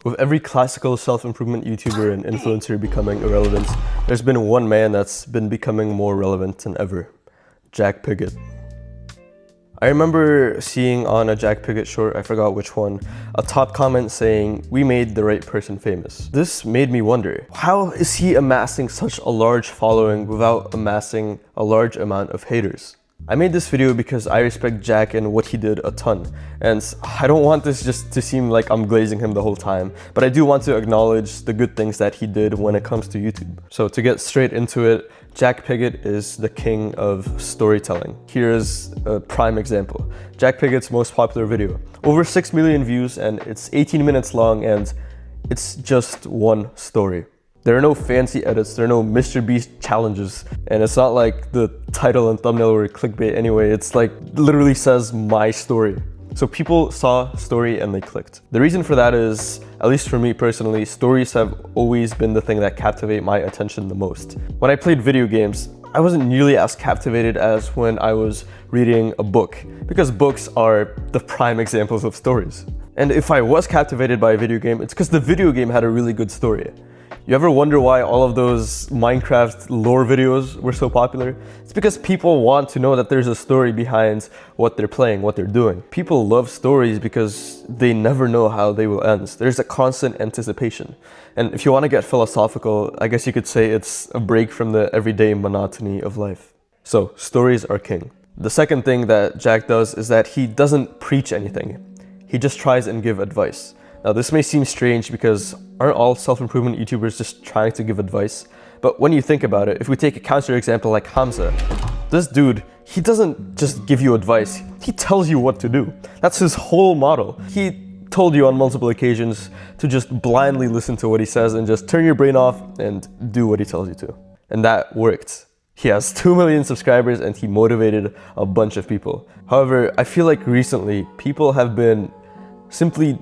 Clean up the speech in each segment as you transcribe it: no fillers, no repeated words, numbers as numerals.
With every classical self-improvement YouTuber and influencer becoming irrelevant, there's been one man that's been becoming more relevant than ever. Jak Piggott. I remember seeing on a Jak Piggott short, I forgot which one, a top comment saying, "We made the right person famous." This made me wonder, how is he amassing such a large following without amassing a large amount of haters? I made this video because I respect Jak and what he did a ton, and I don't want this just to seem like I'm glazing him the whole time, but I do want to acknowledge the good things that he did when it comes to YouTube. So to get straight into it, Jak Piggott is the king of storytelling. Here's a prime example. Jak Piggott's most popular video. Over 6 million views and it's 18 minutes long and it's just one story. There are no fancy edits, there are no Mr. Beast challenges, and it's not like the title and thumbnail were clickbait anyway, it's like literally says my story. So people saw story and they clicked. The reason for that is, at least for me personally, stories have always been the thing that captivate my attention the most. When I played video games, I wasn't nearly as captivated as when I was reading a book, because books are the prime examples of stories. And if I was captivated by a video game, it's because the video game had a really good story. You ever wonder why all of those Minecraft lore videos were so popular? It's because people want to know that there's a story behind what they're playing, what they're doing. People love stories because they never know how they will end. There's a constant anticipation. And if you want to get philosophical, I guess you could say it's a break from the everyday monotony of life. So, stories are king. The second thing that Jak does is that he doesn't preach anything. He just tries and give advice. Now this may seem strange because aren't all self-improvement YouTubers just trying to give advice? But when you think about it, if we take a counter example like Hamza, this dude, he doesn't just give you advice, he tells you what to do. That's his whole model. He told you on multiple occasions to just blindly listen to what he says and just turn your brain off and do what he tells you to. And that worked. He has 2 million subscribers and he motivated a bunch of people. However, I feel like recently people have been simply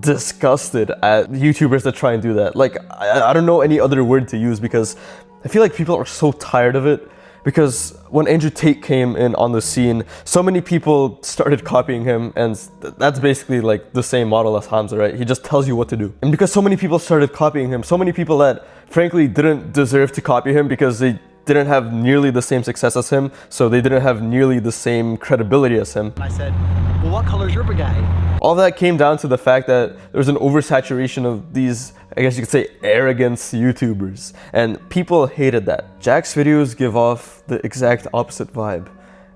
disgusted at YouTubers that try and do that. Like, I don't know any other word to use because I feel like people are so tired of it. Because when Tate came in on the scene, so many people started copying him, and that's basically like the same model as Hamza, right? He just tells you what to do. And because so many people started copying him, so many people that frankly didn't deserve to copy him because they didn't have nearly the same success as him, so they didn't have nearly the same credibility as him. I said, well, what color is your brigade? All that came down to the fact that there was an oversaturation of these, I guess you could say, arrogant YouTubers. And people hated that. Jak's videos give off the exact opposite vibe.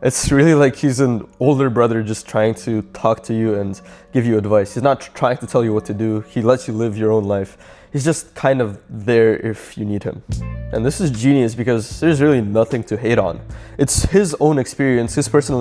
It's really like he's an older brother just trying to talk to you and give you advice. He's not trying to tell you what to do. He lets you live your own life. He's just kind of there if you need him. And this is genius because there's really nothing to hate on. It's his own experience, his personal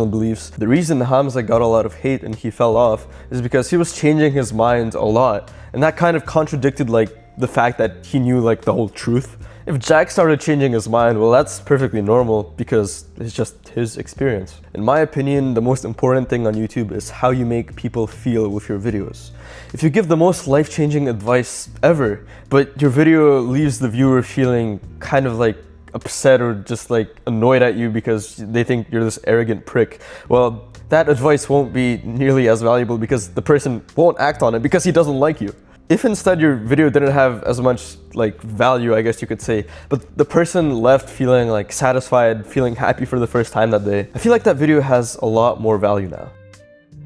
beliefs. The reason Hamza got a lot of hate and he fell off is because he was changing his mind a lot. And that kind of contradicted like the fact that he knew like the whole truth. If Jak started changing his mind, well, that's perfectly normal because it's just his experience. In my opinion, the most important thing on YouTube is how you make people feel with your videos. If you give the most life-changing advice ever, but your video leaves the viewer feeling kind of like upset or just like annoyed at you because they think you're this arrogant prick, well, that advice won't be nearly as valuable because the person won't act on it because he doesn't like you. If instead your video didn't have as much like value, I guess you could say, but the person left feeling like satisfied, feeling happy for the first time that day, I feel like that video has a lot more value now.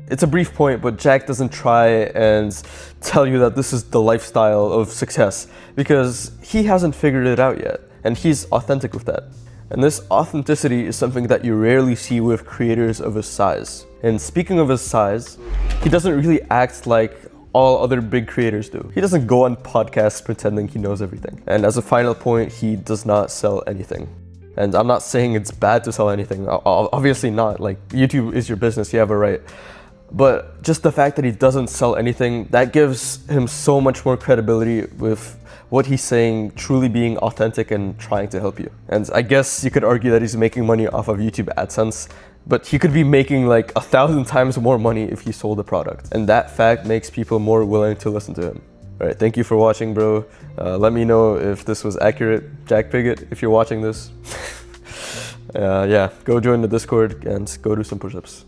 It's a brief point, but Jak doesn't try and tell you that this is the lifestyle of success because he hasn't figured it out yet, and he's authentic with that. And this authenticity is something that you rarely see with creators of his size. And speaking of his size, he doesn't really act like all other big creators do. He doesn't go on podcasts pretending he knows everything. And as a final point, he does not sell anything. And I'm not saying it's bad to sell anything, obviously not. Like, YouTube is your business, you have a right. But just the fact that he doesn't sell anything, that gives him so much more credibility with what he's saying truly being authentic and trying to help you. And I guess you could argue that he's making money off of YouTube AdSense, but he could be making like 1,000 times more money if he sold the product. And that fact makes people more willing to listen to him. All right, thank you for watching, bro. Let me know if this was accurate, Jak Piggott, if you're watching this. Yeah, go join the Discord and go do some push-ups.